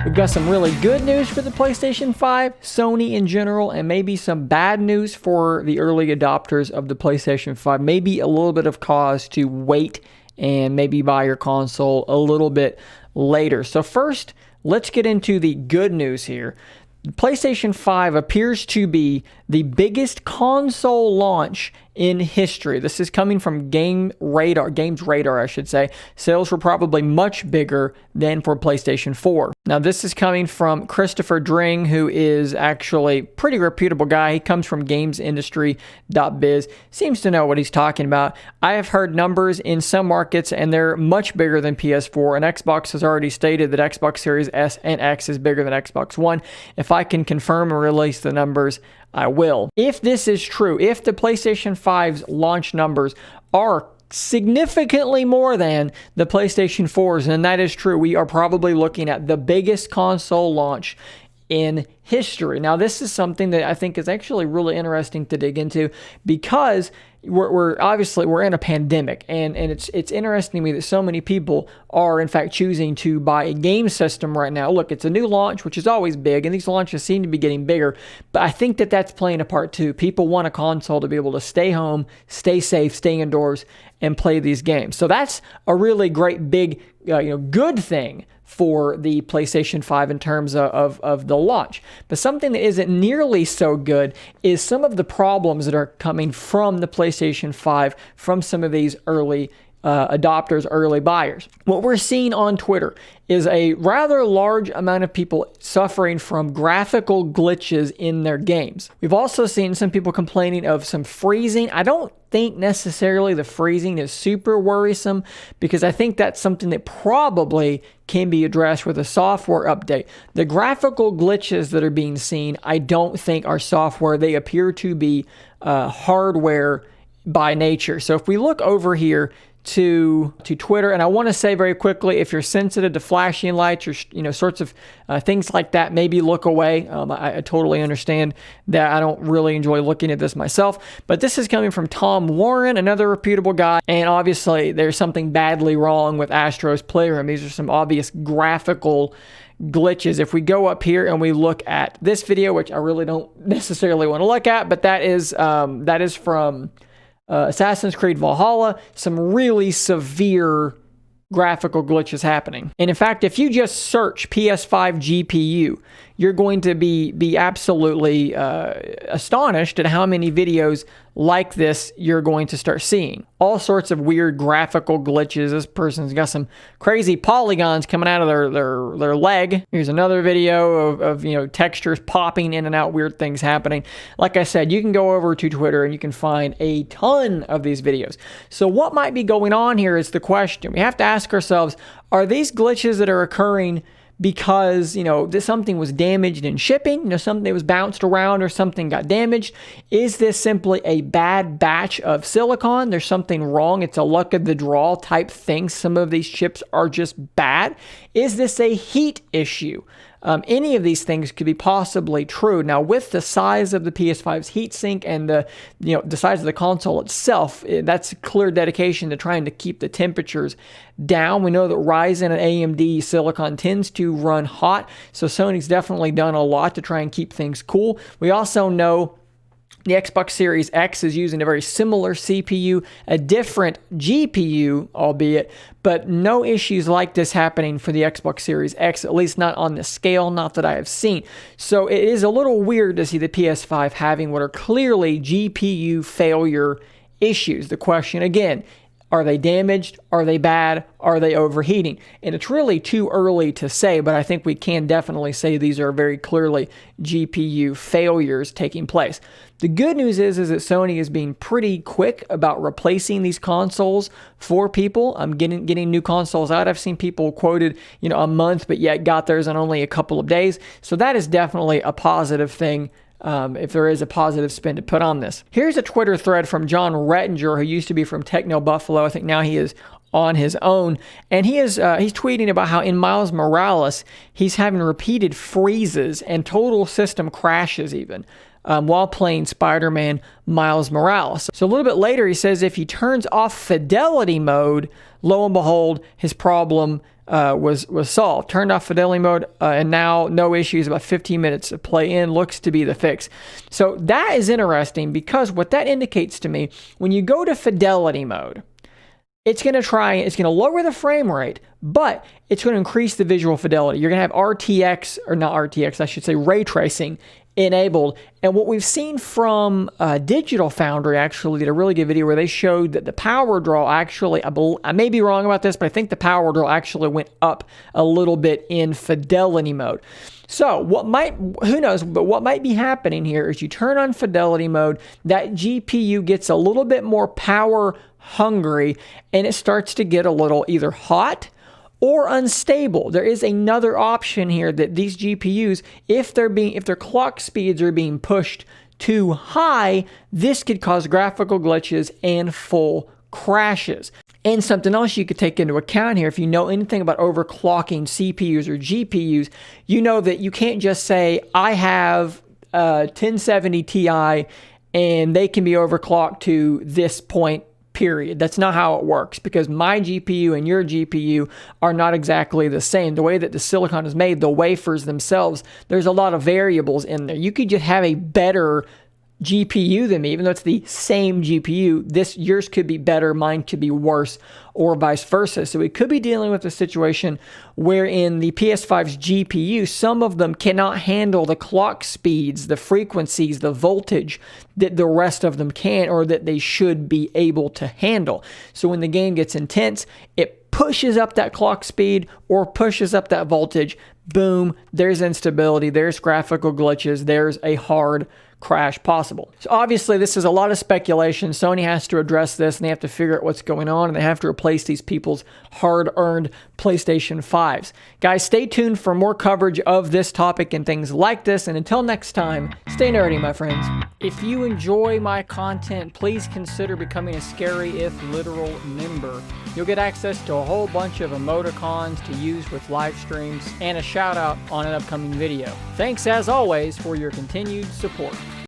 We've got some really good news for the PlayStation 5, Sony in general, and maybe some bad news for the early adopters of the PlayStation 5. Maybe a little bit of cause to wait and maybe buy your console a little bit later. So first, let's get into the good news here. The PlayStation 5 appears to be the biggest console launch in history. This is coming from Games Radar, I should say. Sales were probably much bigger than for PlayStation 4. Now, this is coming from Christopher Dring, who is actually a pretty reputable guy. He comes from gamesindustry.biz. Seems to know what he's talking about. I have heard numbers in some markets, and they're much bigger than PS4. And Xbox has already stated that Xbox Series S and X is bigger than Xbox One. If I can confirm and release the numbers, I will. If this is true, if the PlayStation 5's launch numbers are significantly more than the PlayStation 4's, and that is true, we are probably looking at the biggest console launch in history. Now, this is something that I think is actually really interesting to dig into, because we're obviously in a pandemic, and it's interesting to me that so many people are in fact choosing to buy a game system right now. Look, it's a new launch, which is always big, and these launches seem to be getting bigger, but I think that that's playing a part too. People want a console to be able to stay home, stay safe, stay indoors, and play these games. So that's a really great big good thing for the PlayStation 5 in terms of the launch. But something that isn't nearly so good is some of the problems that are coming from the PlayStation 5 from some of these early adopters, early buyers. What we're seeing on Twitter is a rather large amount of people suffering from graphical glitches in their games. We've also seen some people complaining of some freezing. I don't think necessarily the freezing is super worrisome, because I think that's something that probably can be addressed with a software update. The graphical glitches that are being seen, I don't think are software. They appear to be hardware by nature. So if we look over here to Twitter, and I want to say very quickly, if you're sensitive to flashing lights or sorts of things like that, maybe look away. I totally understand that. I don't really enjoy looking at this myself, but this is coming from Tom Warren, another reputable guy, and obviously there's something badly wrong with Astro's Playroom. These are some obvious graphical glitches. If we go up here and we look at this video, which I really don't necessarily want to look at, but that is from Assassin's Creed Valhalla, some really severe graphical glitches happening. And in fact, if you just search PS5 GPU, you're going to be absolutely astonished at how many videos like this you're going to start seeing. All sorts of weird graphical glitches. This person's got some crazy polygons coming out of their leg. Here's another video of textures popping in and out, weird things happening. Like I said, you can go over to Twitter and you can find a ton of these videos. So what might be going on here is the question. We have to ask ourselves, are these glitches that are occurring because, something was damaged in shipping, something that was bounced around or something got damaged? Is this simply a bad batch of silicon? There's something wrong. It's a luck of the draw type thing. Some of these chips are just bad. Is this a heat issue? Any of these things could be possibly true. Now, with the size of the PS5's heatsink and the size of the console itself, that's a clear dedication to trying to keep the temperatures down. We know that Ryzen and AMD silicon tends to run hot, so Sony's definitely done a lot to try and keep things cool. We also know the Xbox Series X is using a very similar CPU, a different GPU, albeit, but no issues like this happening for the Xbox Series X, at least not on the scale, not that I have seen. So it is a little weird to see the PS5 having what are clearly GPU failure issues. The question again, are they damaged? Are they bad? Are they overheating? And it's really too early to say, but I think we can definitely say these are very clearly GPU failures taking place. The good news is that Sony is being pretty quick about replacing these consoles for people. I'm getting new consoles out. I've seen people quoted, a month, but yet got theirs in only a couple of days. So that is definitely a positive thing. If there is a positive spin to put on this. Here's a Twitter thread from John Rettinger, who used to be from Techno Buffalo. I think now he is on his own. And he's tweeting about how in Miles Morales, he's having repeated freezes and total system crashes even. while playing Spider-Man Miles Morales. So a little bit later, he says if he turns off fidelity mode, lo and behold, his problem was solved. Turned off fidelity mode, and now no issues. About 15 minutes of play in looks to be the fix. So that is interesting, because what that indicates to me, when you go to fidelity mode, it's going to lower the frame rate, but it's going to increase the visual fidelity. You're going to have RTX, or not RTX, I should say ray tracing enabled. And what we've seen from Digital Foundry actually did a really good video where they showed that the power draw actually, I may be wrong about this, but I think the power draw actually went up a little bit in fidelity mode. So who knows, but what might be happening here is you turn on fidelity mode, that GPU gets a little bit more power hungry, and it starts to get a little either hot or unstable. There is another option here that these GPUs, if their clock speeds are being pushed too high, this could cause graphical glitches and full crashes. And something else you could take into account here, if you know anything about overclocking CPUs or GPUs, you know that you can't just say, I have 1070 Ti and they can be overclocked to this point, period. That's not how it works, because my GPU and your GPU are not exactly the same. The way that the silicon is made, the wafers themselves, there's a lot of variables in there. You could just have a better GPU than me, even though it's the same GPU. Yours could be better, mine could be worse, or vice versa. So we could be dealing with a situation wherein the PS5's GPU, some of them cannot handle the clock speeds, the frequencies, the voltage that the rest of them can, or that they should be able to handle. So when the game gets intense, it pushes up that clock speed or pushes up that voltage. Boom, there's instability, there's graphical glitches, there's a hard crash possible. So obviously this is a lot of speculation. Sony has to address this, and they have to figure out what's going on, and they have to replace these people's hard-earned PlayStation 5s. Guys, stay tuned for more coverage of this topic and things like this, and until next time, stay nerdy, my friends. If you enjoy my content, please consider becoming a Scary If Literal member. You'll get access to a whole bunch of emoticons to use with live streams and a shout out on an upcoming video. Thanks as always for your continued support.